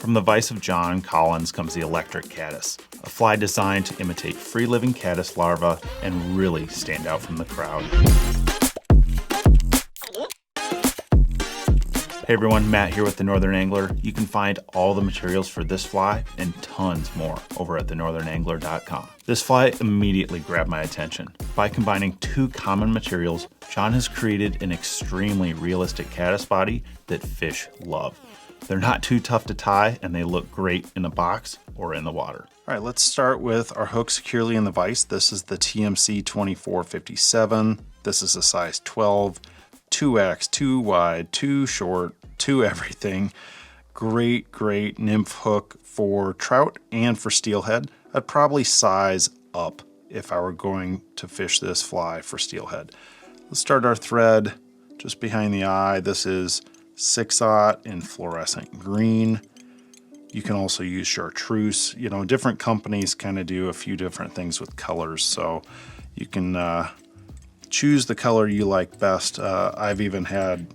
From the vise of John Collins comes the Electric Caddis, a fly designed to imitate free-living caddis larvae and really stand out from the crowd. Hey everyone, Matt here with The Northern Angler. You can find all the materials for this fly and tons more over at thenorthernangler.com. This fly immediately grabbed my attention. By combining two common materials, John has created an extremely realistic caddis body that fish love. They're not too tough to tie and they look great in a box or in the water. All right, let's start with our hook securely in the vise. This is the TMC 2457. This is a size 12. 2X, 2 wide, 2 short, 2 everything. Great nymph hook for trout and for steelhead. I'd probably size up if I were going to fish this fly for steelhead. Let's start our thread just behind the eye. This is 6/0 in fluorescent green. You can also use chartreuse. You know, different companies kind of do a few different things with colors, so you can choose the color you like best. I've even had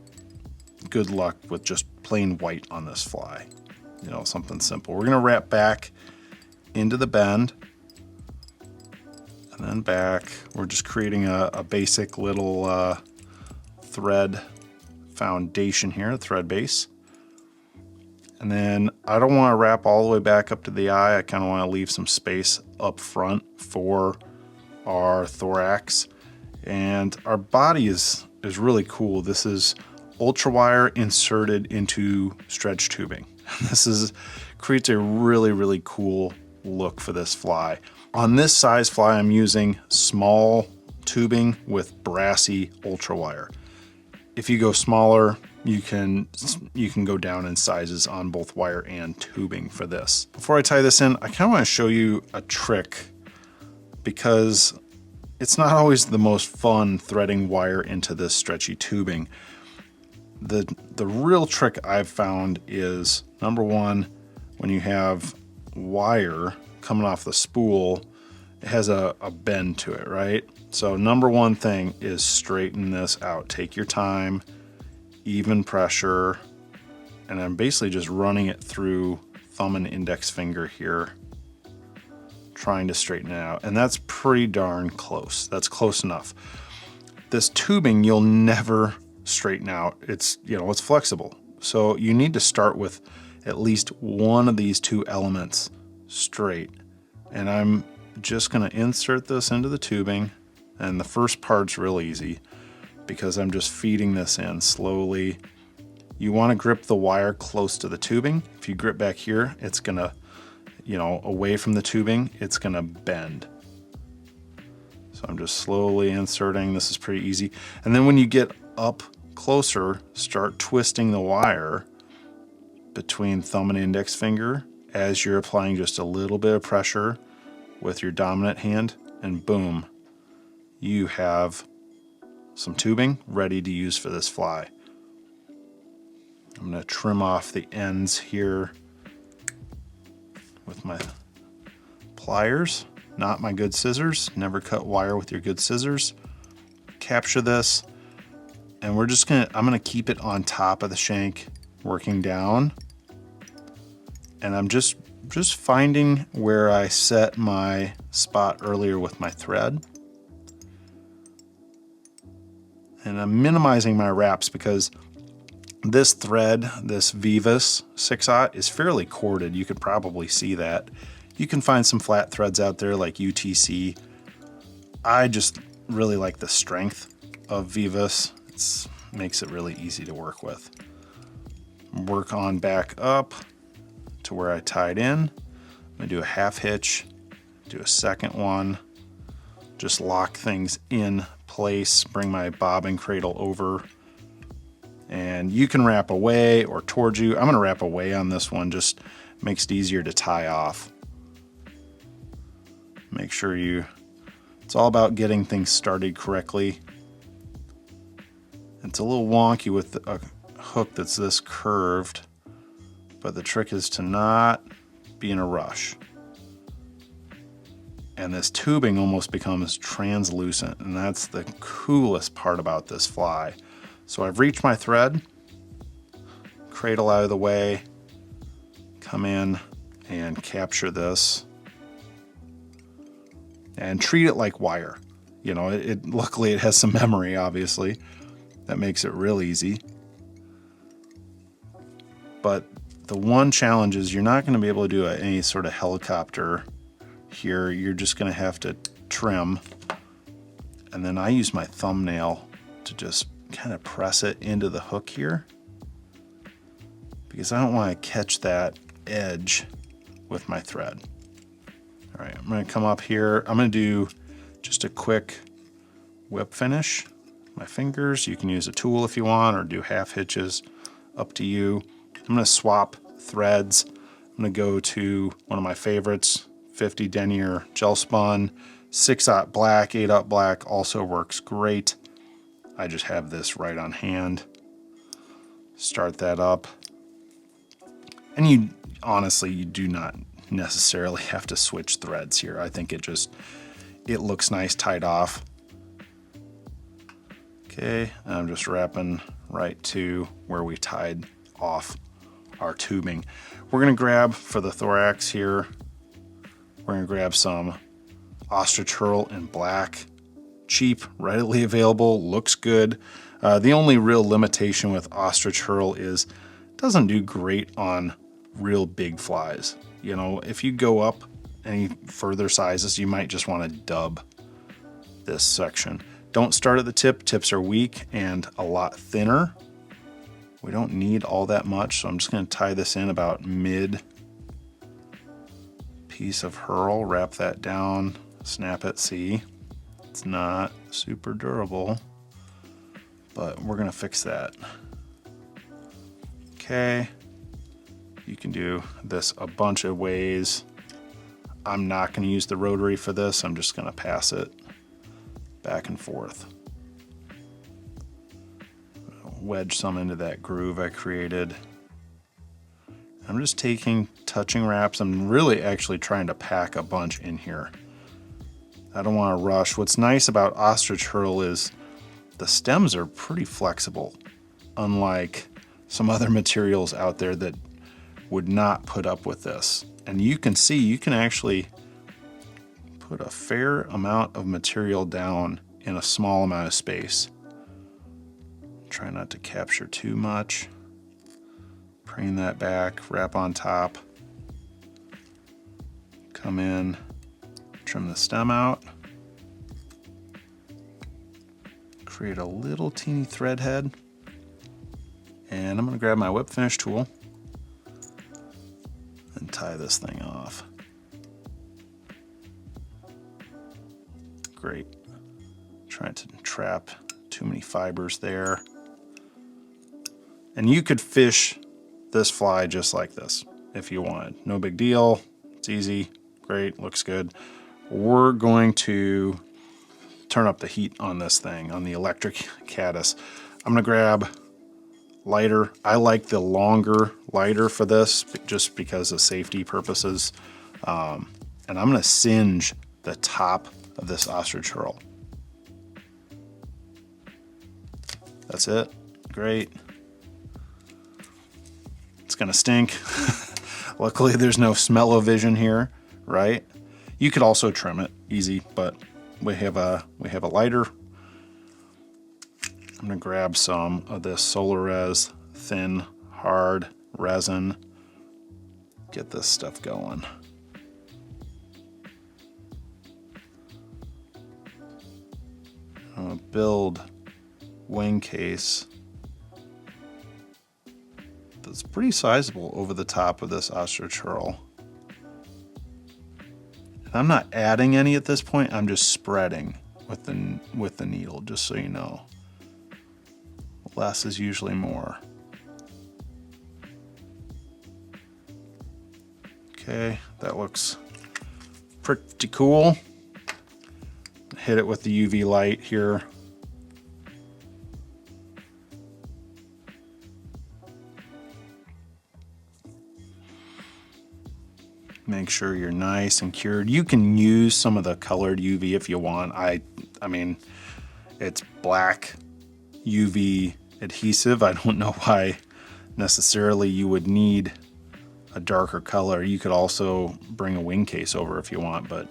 good luck with just plain white on this fly. You know, something simple. We're gonna wrap back into the bend and then back. We're just creating a basic little thread foundation here, thread base. And then I don't wanna wrap all the way back up to the eye. I kinda wanna leave some space up front for our thorax. And our body is really cool. This is ultra wire inserted into stretch tubing. This creates a really cool look for this fly. On this size fly, I'm using small tubing with brassy ultra wire. If you go smaller, you can go down in sizes on both wire and tubing for this. Before I tie this in, I kind of want to show you a trick because it's not always the most fun threading wire into this stretchy tubing. The real trick I've found is, number one, when you have wire coming off the spool, it has a bend to it, right? So number one thing is straighten this out. Take your time, even pressure, and I'm basically just running it through thumb and index finger here, trying to straighten it out. And that's pretty darn close. That's close enough. This tubing, you'll never straighten out. It's, you know, it's flexible. So you need to start with at least one of these two elements straight. And I'm just gonna insert this into the tubing. And the first part's real easy because I'm just feeding this in slowly. You wanna grip the wire close to the tubing. If you grip back here, it's gonna, you know, away from the tubing, it's gonna bend. So I'm just slowly inserting. This is pretty easy. And then when you get up closer, start twisting the wire between thumb and index finger as you're applying just a little bit of pressure with your dominant hand, and boom, you have some tubing ready to use for this fly. I'm gonna trim off the ends here with my pliers, not my good scissors. Never cut wire with your good scissors. Capture this, and I'm gonna keep it on top of the shank, working down. And I'm just finding where I set my spot earlier with my thread. And I'm minimizing my wraps because this thread, this vise 6/0, is fairly corded. You could probably see that. You can find some flat threads out there like UTC. I just really like the strength of vise. It makes it really easy to work with. Work on back up to where I tied in. I'm gonna do a half hitch, do a second one, just lock things in place, bring my bobbin cradle over. And you can wrap away or towards you. I'm gonna wrap away on this one, just makes it easier to tie off. Make sure it's all about getting things started correctly. It's a little wonky with a hook that's this curved, but the trick is to not be in a rush. And this tubing almost becomes translucent, and that's the coolest part about this fly. So I've reached my thread, cradle out of the way, come in and capture this and treat it like wire. You know, luckily it has some memory, obviously. That makes it real easy. But the one challenge is you're not going to be able to do any sort of helicopter here. You're just going to have to trim. And then I use my thumbnail to just kind of press it into the hook here, because I don't want to catch that edge with my thread. All right, I'm going to come up here. I'm going to do just a quick whip finish. My fingers, you can use a tool if you want, or do half hitches, up to you. I'm going to swap threads. I'm going to go to one of my favorites, 50 denier gel spun. 6/0 black, 8/0 black also works great. I just have this right on hand. Start that up. And you honestly, you do not necessarily have to switch threads here. I think it looks nice tied off. Okay, and I'm just wrapping right to where we tied off our tubing. We're gonna grab, for the thorax here, we're gonna grab some ostrich herl in black. Cheap, readily available, looks good. The only real limitation with ostrich herl is it doesn't do great on real big flies. You know, if you go up any further sizes, you might just want to dub this section. Don't start at the tip. Tips are weak and a lot thinner. We don't need all that much, so I'm just going to tie this in about mid piece of herl, wrap that down, snap it. See, it's not super durable, but we're going to fix that. Okay, you can do this a bunch of ways. I'm not going to use the rotary for this. I'm just going to pass it back and forth. Wedge some into that groove I created. I'm just taking touching wraps. I'm really actually trying to pack a bunch in here. I don't want to rush. What's nice about ostrich herl is the stems are pretty flexible, unlike some other materials out there that would not put up with this. And you can see, you can actually put a fair amount of material down in a small amount of space. Try not to capture too much. Preen that back, wrap on top. Come in, trim the stem out. Create a little teeny thread head. And I'm going to grab my whip finish tool and tie this thing off. Great. Trying to trap too many fibers there. And you could fish this fly just like this if you wanted. No big deal. It's easy. Great. Looks good. We're going to turn up the heat on this thing, on the electric caddis. I'm going to grab lighter. I like the longer lighter for this just because of safety purposes. And I'm going to singe the top of this ostrich herl. That's it. Great. It's gonna stink. Luckily there's no smell-o-vision here, right? You could also trim it, easy, but we have a lighter. I'm gonna grab some of this Solarez thin, hard resin. Get this stuff going. I'm gonna build wing case that's pretty sizable over the top of this ostrich herl. And I'm not adding any at this point, I'm just spreading with the needle, just so you know. Less is usually more. Okay, that looks pretty cool. Hit it with the UV light here. Make sure you're nice and cured. You can use some of the colored UV if you want. I mean, it's black UV adhesive. I don't know why necessarily you would need a darker color. You could also bring a wing case over if you want, but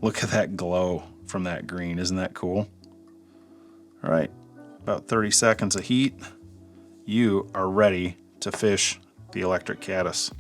look at that glow from that green. Isn't that cool? All right, about 30 seconds of heat. You are ready to fish the electric caddis.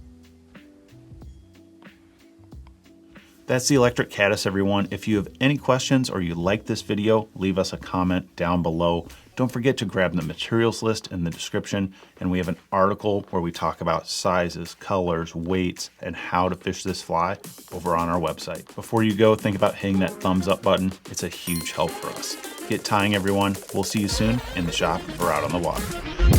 That's the electric caddis, everyone. If you have any questions or you like this video, leave us a comment down below. Don't forget to grab the materials list in the description, and we have an article where we talk about sizes, colors, weights, and how to fish this fly over on our website. Before you go, think about hitting that thumbs up button. It's a huge help for us. Get tying, everyone. We'll see you soon in the shop or out on the water.